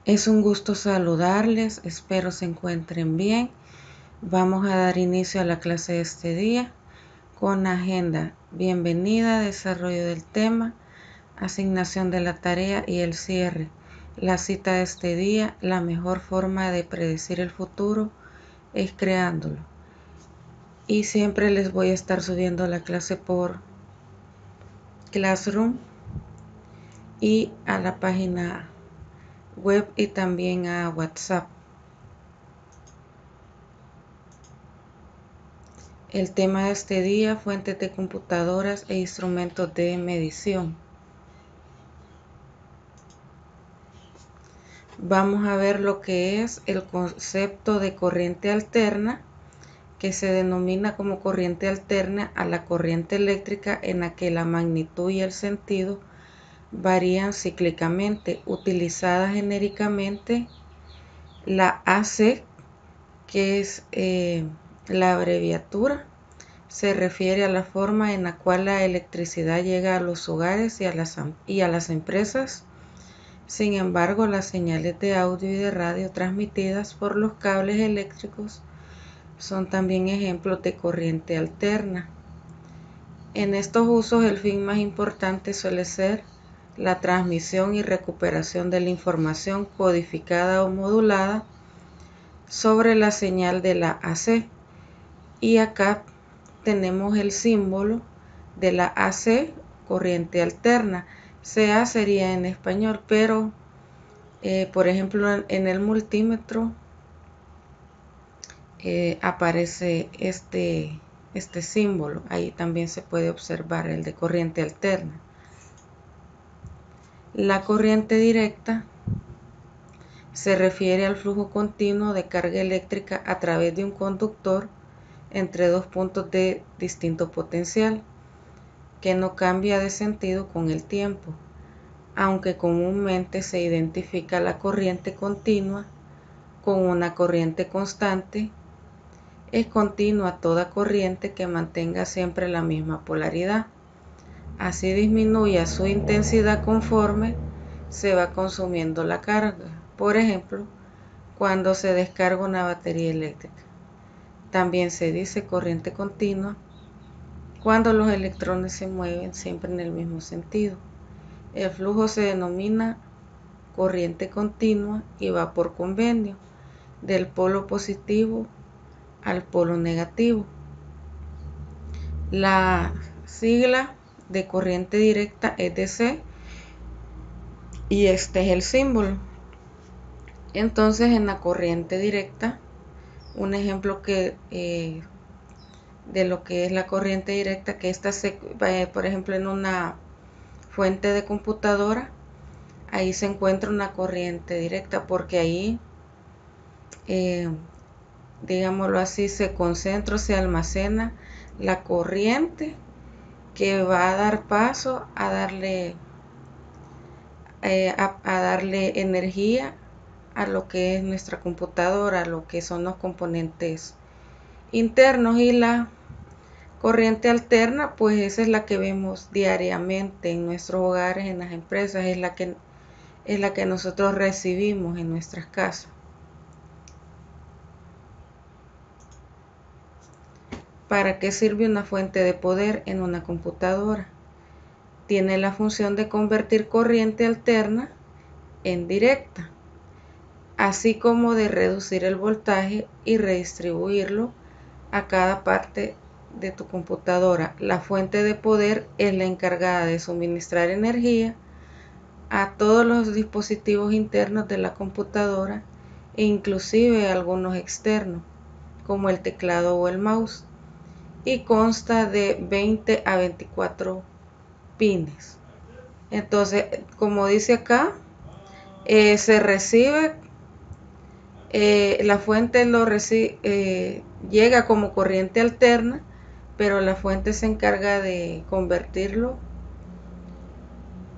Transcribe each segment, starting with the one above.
Es un gusto saludarles, espero se encuentren bien. Vamos a dar inicio a la clase de este día con agenda. Bienvenida, desarrollo del tema, asignación de la tarea y el cierre. La cita de este día: la mejor forma de predecir el futuro es creándolo. Y siempre les voy a estar subiendo la clase por Classroom y a la página web y también a WhatsApp. El tema de este día: fuentes de computadoras e instrumentos de medición. Vamos a ver lo que es el concepto de corriente alterna, que se denomina como corriente alterna a la corriente eléctrica en la que la magnitud y el sentido varían cíclicamente. Utilizada genéricamente, la AC, que es la abreviatura, se refiere a la forma en la cual la electricidad llega a los hogares y a las empresas. Sin embargo, las señales de audio y de radio transmitidas por los cables eléctricos son también ejemplos de corriente alterna. En estos usos, el fin más importante suele ser la transmisión y recuperación de la información codificada o modulada sobre la señal de la AC. Y acá tenemos el símbolo de la AC, corriente alterna. CA sería en español, pero por ejemplo en el multímetro aparece este símbolo. Ahí también se puede observar el de corriente alterna. La corriente directa se refiere al flujo continuo de carga eléctrica a través de un conductor entre dos puntos de distinto potencial, que no cambia de sentido con el tiempo, aunque comúnmente se identifica la corriente continua con una corriente constante. Es continua toda corriente que mantenga siempre la misma polaridad. Así disminuye su intensidad conforme se va consumiendo la carga. Por ejemplo, cuando se descarga una batería eléctrica. También se dice corriente continua cuando los electrones se mueven siempre en el mismo sentido. El flujo se denomina corriente continua y va por convenio del polo positivo al polo negativo. La sigla de corriente directa es DC y este es el símbolo. Entonces, en la corriente directa, un ejemplo de lo que es la corriente directa, que esta por ejemplo, en una fuente de computadora, ahí se encuentra una corriente directa porque ahí, digámoslo así, se concentra, se almacena la corriente que va a dar paso a darle energía a lo que es nuestra computadora, a lo que son los componentes internos. Y la corriente alterna, pues esa es la que vemos diariamente en nuestros hogares, en las empresas, es la que nosotros recibimos en nuestras casas. ¿Para qué sirve una fuente de poder en una computadora? Tiene la función de convertir corriente alterna en directa, así como de reducir el voltaje y redistribuirlo a cada parte de tu computadora. La fuente de poder es la encargada de suministrar energía a todos los dispositivos internos de la computadora e inclusive algunos externos, como el teclado o el mouse, y consta de 20 a 24 pines. Entonces, como dice acá, se recibe, la fuente llega como corriente alterna, pero la fuente se encarga de convertirlo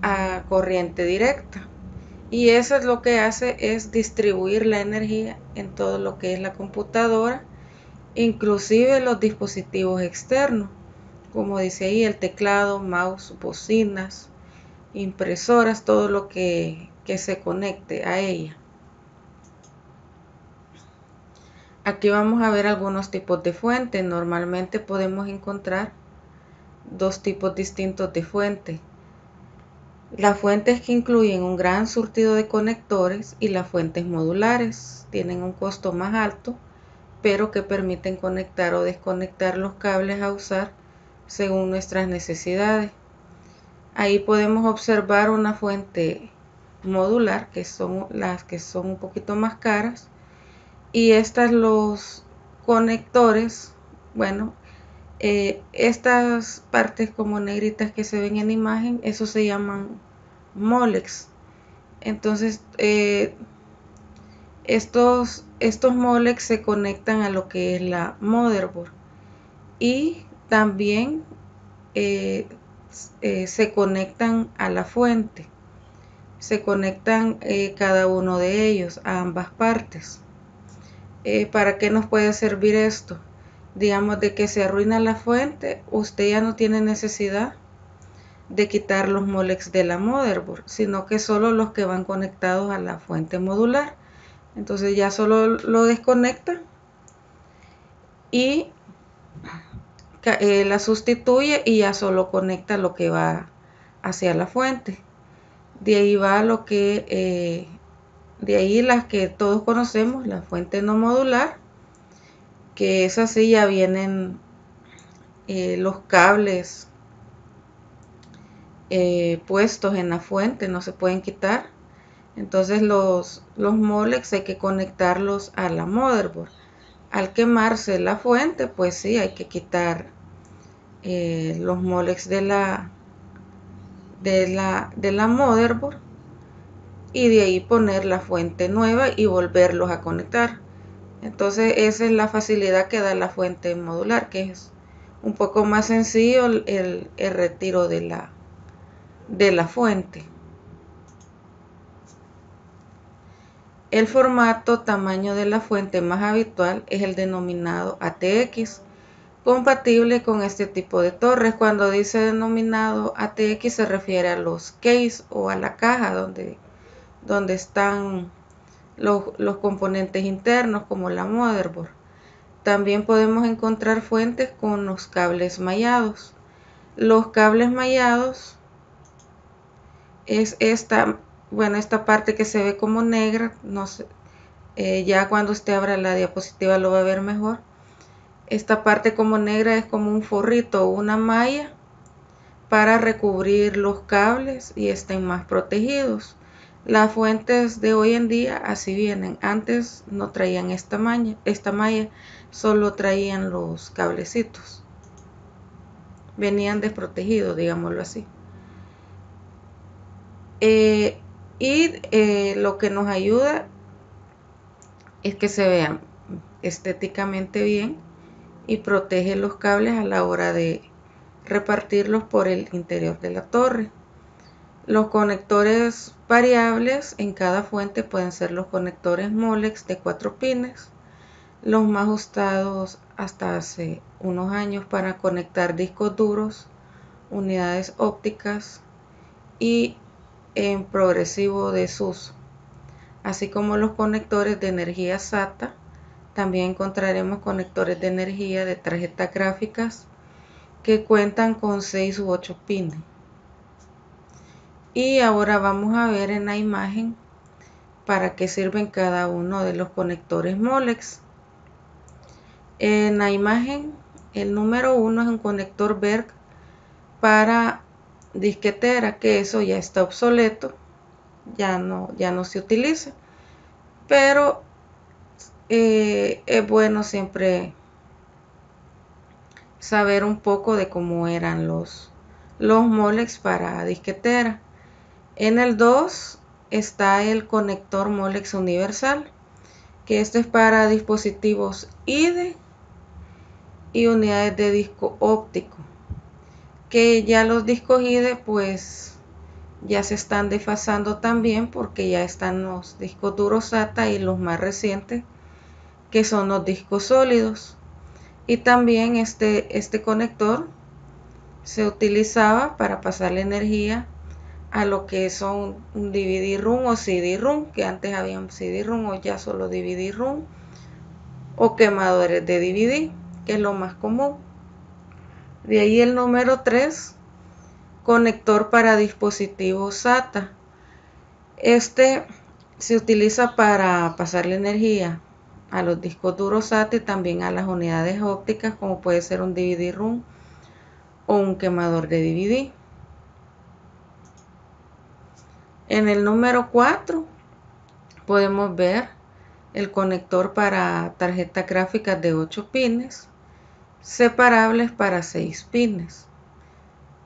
a corriente directa. Y eso es lo que hace, es distribuir la energía en todo lo que es la computadora, inclusive los dispositivos externos, como dice ahí, el teclado, mouse, bocinas, impresoras, todo lo que se conecte a ella. Aquí vamos a ver algunos tipos de fuente. Normalmente podemos encontrar dos tipos distintos de fuente. Las fuentes que incluyen un gran surtido de conectores y las fuentes modulares tienen un costo más alto, pero que permiten conectar o desconectar los cables a usar según nuestras necesidades. Ahí podemos observar una fuente modular, que son las que son un poquito más caras, y estas los conectores, bueno, estas partes como negritas que se ven en imagen, eso se llaman molex. Entonces estos molex se conectan a lo que es la motherboard y también se conectan a la fuente, se conectan cada uno de ellos a ambas partes. ¿Para qué nos puede servir esto? Digamos de que se arruina la fuente, usted ya no tiene necesidad de quitar los molex de la motherboard, sino que solo los que van conectados a la fuente modular. Entonces ya solo lo desconecta y la sustituye y ya solo conecta lo que va hacia la fuente. De ahí va lo que de ahí las que todos conocemos, la fuente no modular, que es así, ya vienen los cables puestos en la fuente, no se pueden quitar. Entonces los molex hay que conectarlos a la motherboard. Al quemarse la fuente, pues sí, hay que quitar los molex de la motherboard y de ahí poner la fuente nueva y volverlos a conectar. Entonces esa es la facilidad que da la fuente modular, que es un poco más sencillo el retiro de la fuente. El formato tamaño de la fuente más habitual es el denominado ATX, compatible con este tipo de torres. Cuando dice denominado ATX se refiere a los case o a la caja donde están los componentes internos como la motherboard. También podemos encontrar fuentes con los cables mallados. Los cables mallados es esta parte que se ve como negra, no sé, ya cuando usted abra la diapositiva lo va a ver mejor. Esta parte como negra es como un forrito o una malla para recubrir los cables y estén más protegidos. Las fuentes de hoy en día así vienen. Antes no traían esta malla, solo traían los cablecitos. Venían desprotegidos, digámoslo así. Lo que nos ayuda es que se vean estéticamente bien y protege los cables a la hora de repartirlos por el interior de la torre. Los conectores variables en cada fuente pueden ser los conectores molex de 4 pines, los más usados hasta hace unos años para conectar discos duros, unidades ópticas y en progresivo desuso, así como los conectores de energía SATA. También encontraremos conectores de energía de tarjetas gráficas que cuentan con 6 u 8 pines. Y ahora vamos a ver en la imagen para qué sirven cada uno de los conectores molex. En la imagen, el número 1 es un conector BERC para disquetera, que eso ya está obsoleto, ya no se utiliza, pero es bueno siempre saber un poco de cómo eran los molex para disquetera. En el 2 está el conector molex universal, que este es para dispositivos IDE y unidades de disco óptico, que ya los discos IDE pues ya se están desfasando también porque ya están los discos duros SATA y los más recientes que son los discos sólidos. Y también este conector se utilizaba para pasar la energía a lo que son un DVD-ROM o CD-ROM, que antes había un CD-ROM o ya solo DVD-ROM, o quemadores de DVD, que es lo más común. De ahí el número 3, conector para dispositivos SATA. Este se utiliza para pasar la energía a los discos duros SATA y también a las unidades ópticas, como puede ser un DVD-ROM o un quemador de DVD. En el número 4 podemos ver el conector para tarjetas gráficas de 8 pines, separables para 6 pines,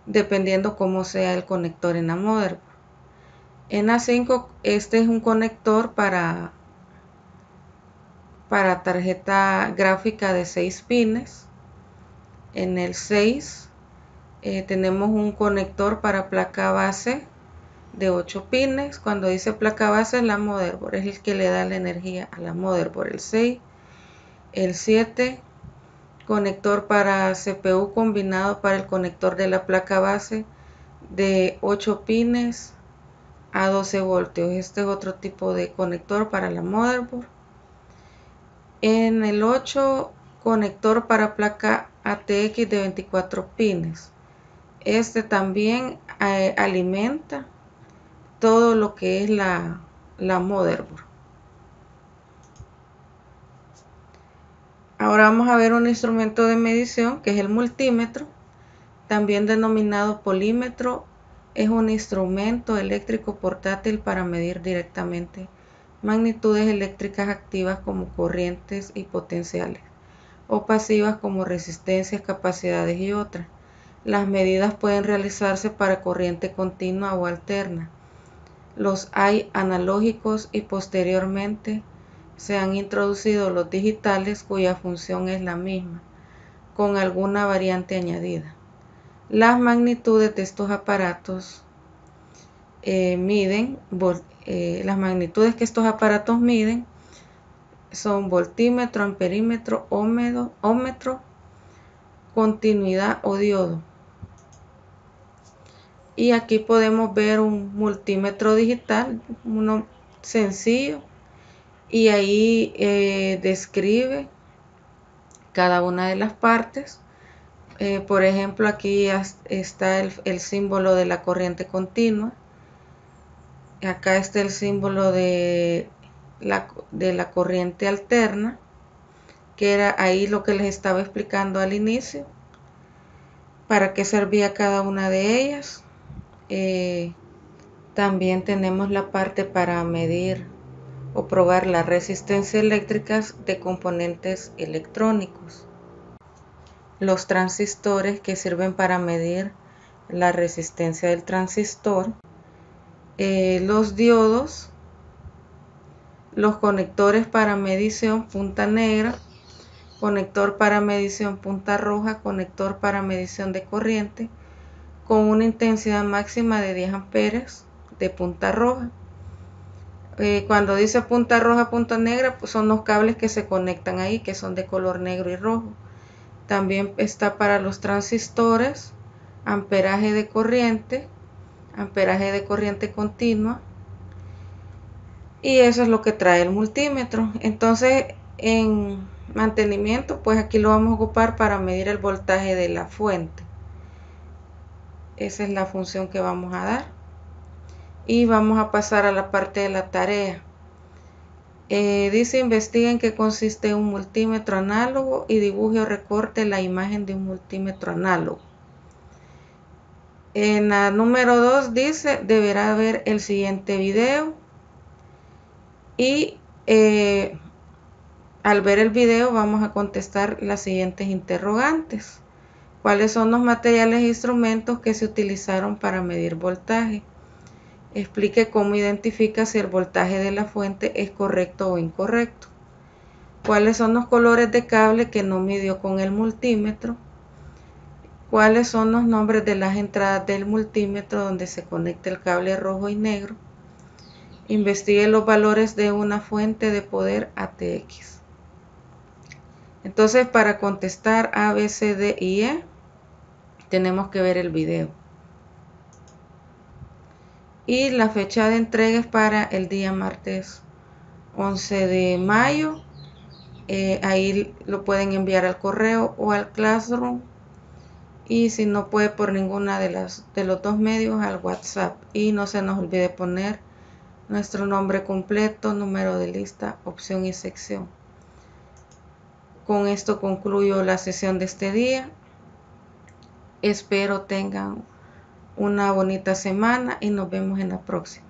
dependiendo cómo sea el conector en la motherboard. En la 5 este es un conector para tarjeta gráfica de 6 pines. En el 6 tenemos un conector para placa base de 8 pines. Cuando dice placa base es la motherboard, es el que le da la energía a la motherboard. El 6. El 7, conector para CPU combinado para el conector de la placa base de 8 pines a 12 voltios. Este es otro tipo de conector para la motherboard. En el 8, conector para placa ATX de 24 pines. Este también alimenta todo lo que es la motherboard. Ahora vamos a ver un instrumento de medición que es el multímetro, también denominado polímetro. Es un instrumento eléctrico portátil para medir directamente magnitudes eléctricas activas como corrientes y potenciales, o pasivas como resistencias, capacidades y otras. Las medidas pueden realizarse para corriente continua o alterna. Los hay analógicos y posteriormente se han introducido los digitales, cuya función es la misma, con alguna variante añadida. Las magnitudes de estos aparatos las magnitudes que estos aparatos miden son voltímetro, amperímetro, ómetro, continuidad o diodo. Y aquí podemos ver un multímetro digital, uno sencillo, y ahí describe cada una de las partes. Por ejemplo, aquí está el símbolo de la corriente continua. Acá está el símbolo de la corriente alterna, que era ahí lo que les estaba explicando al inicio, para qué servía cada una de ellas. También tenemos la parte para medir o probar la resistencia eléctrica de componentes electrónicos. Los transistores, que sirven para medir la resistencia del transistor. Los diodos, los conectores para medición punta negra, conector para medición punta roja, conector para medición de corriente con una intensidad máxima de 10 amperes de punta roja. Cuando dice punta roja, punta negra, pues son los cables que se conectan ahí, que son de color negro y rojo. También está para los transistores, amperaje de corriente continua. Y eso es lo que trae el multímetro. Entonces, en mantenimiento, pues aquí lo vamos a ocupar para medir el voltaje de la fuente. Esa es la función que vamos a dar. Y vamos a pasar a la parte de la tarea. Dice: investiga en qué consiste un multímetro análogo y dibuje o recorte la imagen de un multímetro análogo. En la número 2 dice: deberá ver el siguiente video. Y al ver el video vamos a contestar las siguientes interrogantes. ¿Cuáles son los materiales e instrumentos que se utilizaron para medir voltaje? Explique cómo identifica si el voltaje de la fuente es correcto o incorrecto. ¿Cuáles son los colores de cable que no midió con el multímetro? ¿Cuáles son los nombres de las entradas del multímetro donde se conecta el cable rojo y negro? Investigue los valores de una fuente de poder ATX. Entonces, para contestar A, B, C, D y E, tenemos que ver el video. Y la fecha de entrega es para el día martes 11 de mayo Ahí lo pueden enviar al correo o al Classroom, y si no puede por ninguna de los dos medios, al WhatsApp. Y no se nos olvide poner nuestro nombre completo, número de lista, opción y sección. Con esto concluyo la sesión de este día. Espero tengan una bonita semana y nos vemos en la próxima.